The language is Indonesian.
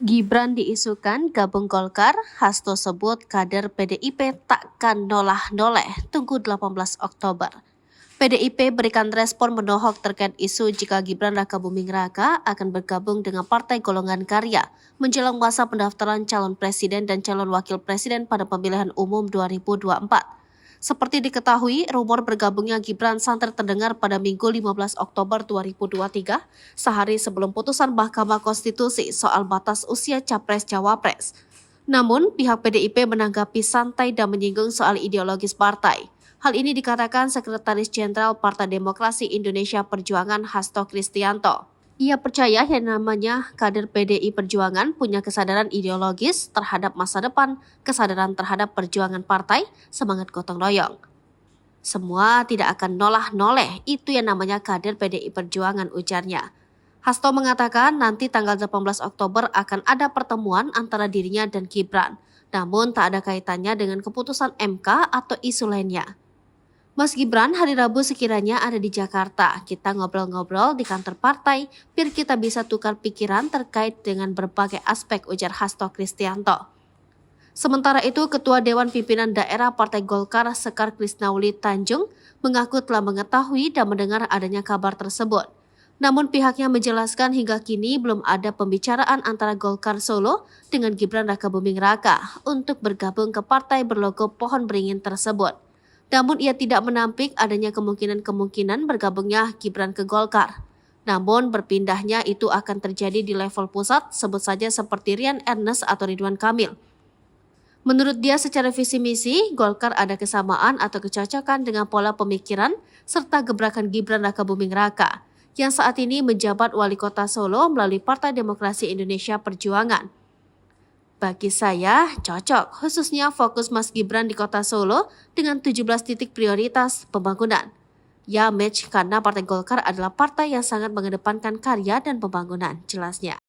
Gibran diisukan gabung Golkar, Hasto sebut kader PDIP takkan nolah-noleh, tunggu 18 Oktober. PDIP berikan respon menohok terkait isu jika Gibran Rakabuming Raka akan bergabung dengan Partai Golongan Karya menjelang masa pendaftaran calon presiden dan calon wakil presiden pada pemilihan umum 2024. Seperti diketahui, rumor bergabungnya Gibran santer terdengar pada Minggu 15 Oktober 2023, sehari sebelum putusan Mahkamah Konstitusi soal batas usia Capres-Cawapres. Namun, pihak PDIP menanggapi santai dan menyinggung soal ideologis partai. Hal ini dikatakan Sekretaris Jenderal Partai Demokrasi Indonesia Perjuangan Hasto Kristianto. Ia percaya yang namanya kader PDI Perjuangan punya kesadaran ideologis terhadap masa depan, kesadaran terhadap perjuangan partai, semangat gotong royong. Semua tidak akan nolah-noleh, itu yang namanya kader PDI Perjuangan, ujarnya. Hasto mengatakan nanti tanggal 18 Oktober akan ada pertemuan antara dirinya dan Gibran, namun tak ada kaitannya dengan keputusan MK atau isu lainnya. Mas Gibran hari Rabu sekiranya ada di Jakarta, kita ngobrol-ngobrol di kantor partai biar kita bisa tukar pikiran terkait dengan berbagai aspek, ujar Hasto Kristianto. Sementara itu, Ketua Dewan Pimpinan Daerah Partai Golkar Sekar Krisnauli Tanjung mengaku telah mengetahui dan mendengar adanya kabar tersebut. Namun pihaknya menjelaskan hingga kini belum ada pembicaraan antara Golkar Solo dengan Gibran Rakabuming Raka untuk bergabung ke partai berlogo pohon beringin tersebut. Namun ia tidak menampik adanya kemungkinan bergabungnya Gibran ke Golkar. Namun berpindahnya itu akan terjadi di level pusat, sebut saja seperti Rian Ernest atau Ridwan Kamil. Menurut dia secara visi misi, Golkar ada kesamaan atau kecocokan dengan pola pemikiran serta gebrakan Gibran Rakabuming Raka yang saat ini menjabat wali kota Solo melalui Partai Demokrasi Indonesia Perjuangan. Bagi saya, cocok, khususnya fokus Mas Gibran di kota Solo dengan 17 titik prioritas pembangunan. Ya match karena Partai Golkar adalah partai yang sangat mengedepankan karya dan pembangunan, jelasnya.